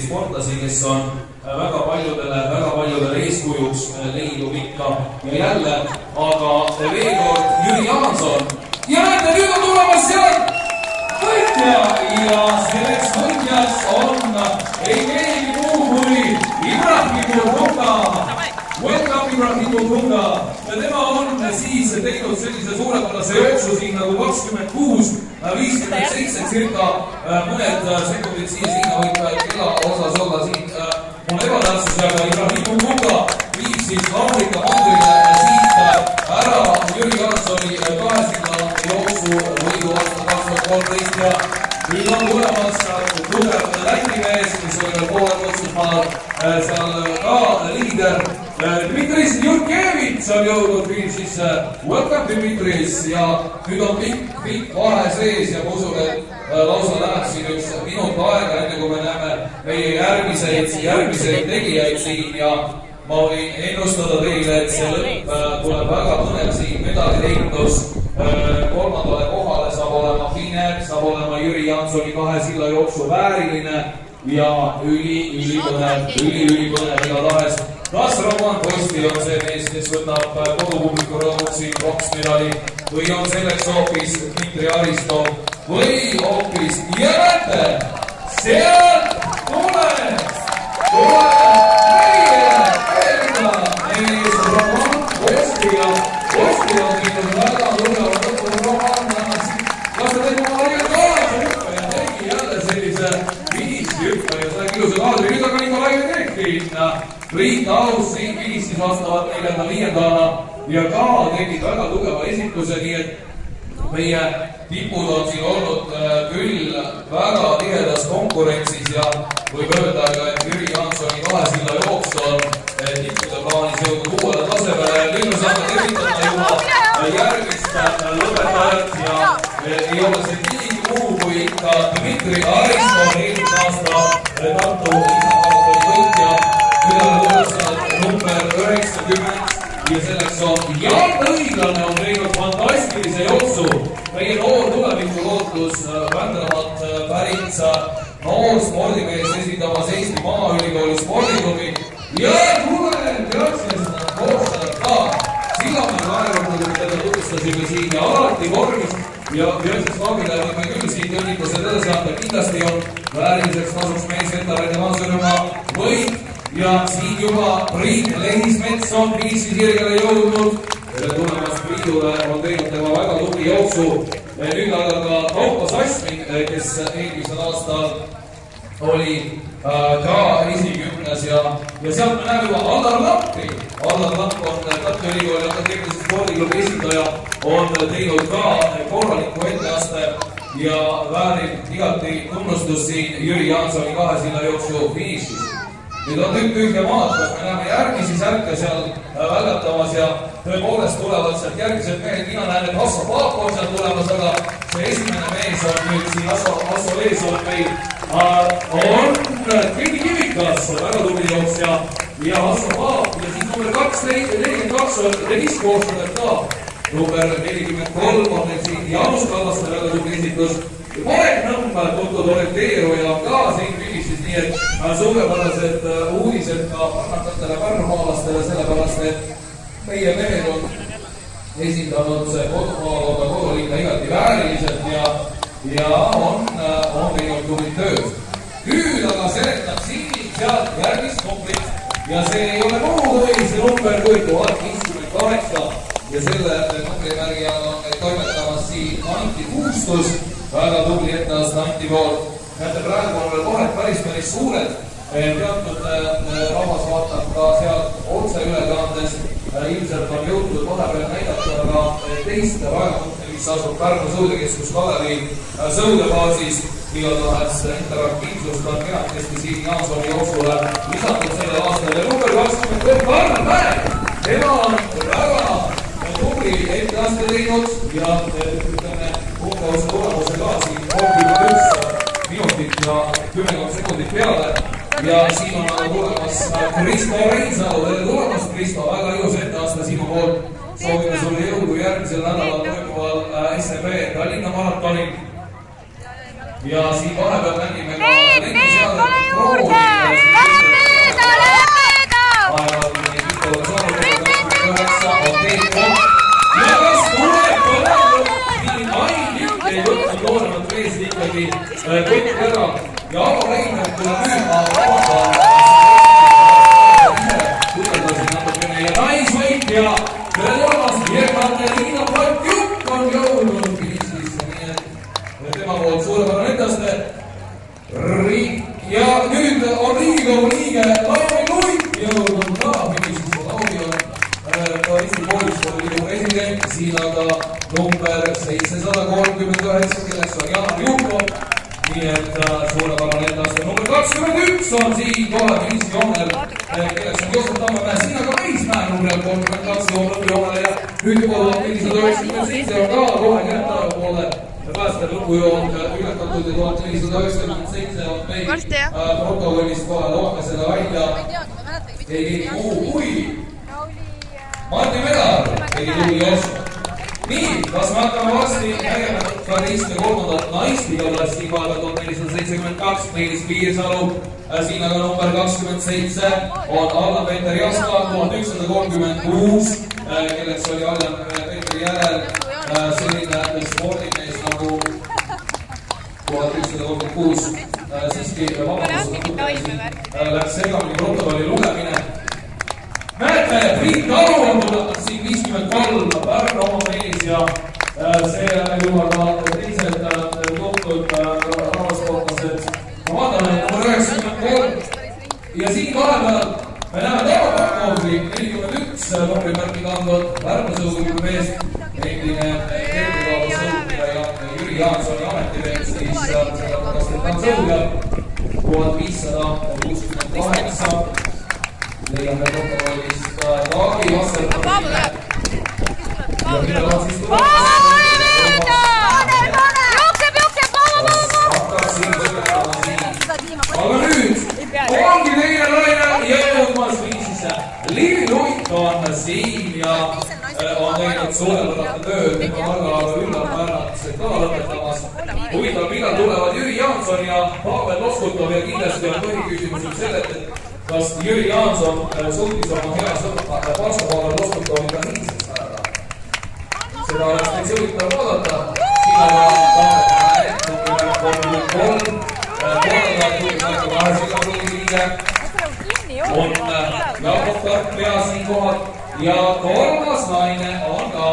sportlasi, kes on väga paljudele eeskujuks leidub ikka ja jälle, aga veel kord Jüri Jaanson ja näete, nüüd on tulemas sealt võitja ja selleks võitjaks on ei keegi muu kui Ibrahim Urunga. Welcome Ibrahim Urunga ja tema on siis teinud sellise suurepärase jooksu siin nagu 26:57 circa mõned sekundid sinna võib kella osas olla siin on ebatähtsus, aga Ibrahim Urunga viib siis Aafrika mandrile siit ära Jüri Jaansoni 200 jooksu võidu aasta 2013 ja nüüd on tulemas tugev Läti mees, mis oli veel poolel otsusmaal seal ka liider Dmitris Jurkevitš on jõudnud finišisse. Welcome Dmitris ja nüüd on pikk vahe sees ja ma usun, et lausa läheb siin üks minut aega, enne kui me näeme meie järgmiseid tegijaid siin ja ma võin ennustada teile, et see lõpp tuleb väga põnev siin medaliheitlus. Kolmandale kohale saab olema Fine, saab olema Jüri Jaansoni 2 silla jooksu vääriline ja ülipõnev igatahes. Kas Roman Kosti on see mees, kes võtab kodupubliku rõõmud siin pronksmedali või on selleks hoopis Dmitri Aristov või hoopis ja näete, sealt tuleb meie mees Roman Kosti ja Kosti on teinud väga tugevat Roman kas ta tegi oma legendaarse hüppe ja tegi jälle sellise finišihüppe ja sai ilusa kaadri. Nüüd aga Nikolai Vedekin Priit Aus siin finišis vastavalt 45-ndana ja ka tegid väga tugeva esitluse, nii et meie tipud on siin olnud küll väga tihedas konkurentsis ja võib öelda, et Jüri Jaansoni 2 silla jooks on tippude plaanis jõudnud uuele tasemele. Nüüd me saame tervitada juba järgmist lõpetajat ja ei ole see keegi muu kui ikka Dmitri Aristov, eelmise aasta Tartu linnamaratoni võitja, number 90 ja selleks on Jaan Õiglane on teinud fantastilise jooksu. Meie noor tulevikulootus Vändramalt pärit noor spordimees esindamas Eesti Maaülikooli spordiklubi ja tuleb Gratsias koostajad ka Sillamäe kaevurdud, mida tutvustasime siin ja alati vormis ja Gratsias Faabile võime küll siin õnnitlused edasi anda. Kindlasti on vääriliseks tasuks mees veterani Maasõnuma võit ja siin juba Priit Lehismets on finišisirgele jõudnud. Tulemast Priidule on teinud tema väga tubli jooksu. Nüüd aga ka Kaupo Sassming, kes eelmisel aastal oli ka esikümnes ja sealt me näeme juba Allar Lampi. Allar Lamp on Tartu Ülikooli akadeemilise spordiklubi esindaja, on teinud ka korraliku etteaste ja väärib igati tunnustus siin Jüri Jaansoni 2 silla jooksu finišis. Nüüd on tühja maad, kus me näeme järgmisi särke seal väljatamas ja tõepoolest tulevad sealt järgmised mehed. Mina näen, et Asso Paap on seal tulemas, aga see esimene mees on nüüd siin Asso ees on meil on Keidi Kivikas, väga tubli jooks ja Asso Paap ja siis number 42 on Deniss Koostajad ka. Number 43 on meil siin Jaanus Kallaste väga tubli esitlus. Marek Nõmm, tuntud orienteeruja on ka siin finišis, nii et suurepärased uudised ka kannatantele pärnumaalastele, sellepärast et meie mehed on esindanud kodumaakonda kodulinna igati vääriliselt ja on teinud tublit tööd. Nüüd aga seletab siin sealt järgmist numbrit ja see ei ole muu see number kui 1058 ja selle numbrimärgi on toimetamas siin Anti Kuustus. Väga tubli etteaasta Anti poolt. Näete, praegu on veel vahed päris suured. Teatud rahvas vaatab ka sealt otseülekandes. Ilmselt on jõutud vahepeal näidata ka teist rajapunkti, mis asub Pärnu sõudekeskus Kalevi sõudebaasis. Igatahes interaktiivsust on kenakesti siin Jaansoni jooksule lisatud sellel aastal ja number 23 Karl Mäe. Tema on väga tubli etteaasta teinud ja ütleme umbkaudse tulemuse ka siin 31 minutit ja 10 sekundit peale ja siin on aga tulemas Kristo Reinsalu. Tere tulemast, Kristo, väga ilus etteaasta sinu poolt. Soovime sulle jõudu järgmisel nädalal toimuval SMB Tallinna maratonil ja siin vahepeal nägime ka lennuseadet Proodi tulevikule nüüd ma vabandan tugevdasin natukene ja naisvõitja tere tulemast Kateriina Potjuk on jõudnud finishisse, nii et tema poolt suurepärane etteaste. Ja nüüd on Riigikogu liige Lauri Luik jõudnud ka finishisse. Lauri on Eesti kooliste Riigikogu president, siin aga number 739, kelleks on Janar Juhko. Nii et suurepärane etteaste. Number 21 on siin kohe finišijoonel, kelleks on Joosep Tammemäe, siin aga Meismäe number 32 joon lõpujoonele ja nüüd juba 1497 on ka kohe kätte poole päästel lõpujoon ületatud ja 1497 on meil protokollist kohe loome seda välja. Ei keegi muu kui Martin Vedar, keegi tuli osa. Nii, kas me hakkame varsti nägema 12. naisliigalast siin vaadal 1472 Meelis Piirsalu, siin aga number 27 on Allan-Peeter Jaska 1136, kelleks oli Allan-Peetri järel selline spordimees nagu 1136, siiski vabandus läks segamini protokolli lugemine. Näete, Priit Talu on tulnud siin 53 Pärnu oma mees ja see juba ka teised tuntud rahvasportlased. Ma vaatan, et number 93 ja siin vahepeal me näeme Taavi Pakkovi 41 numbrimärki kandvad Pärnu sõuduliku mees, endine Kergekaava sõudja ja Jüri Jaansoni ametimees, siis sellepärast, et ta on sõudja 1568. Leiame protokollist Taagi Vasserpõrgine. Ja millal on siis tulnud? Aga nüüd ongi teine naine jõudmas viisisse. Liivi Luik on siin ja on teinud suurepärane tööd. Tema väga üllapäärnat ka lõpetamas. Huvitav, millal tulevad Jüri Jaanson ja Pavel Loskutov ja kindlasti on põhiküsimus sellelt, et kas Jüri Jaanson suutis oma hea sõpra Pavel Loskutoviga hiinseks päeva. Seda oleks teid huvitav vaadata. Siin aga number 33 korraldajad tuli märku kahe Sigaprõgi liige on Jakob Tarkpea siinkohal ja kolmas naine on ka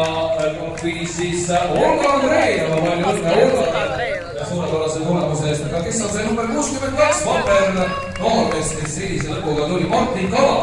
siis Olga Andreeva. Palju õnne Olgale suurepärase tulemuse eest, aga kes on see number 62 vaper noormees, kes sellise lõpuga tuli? Martin Kala.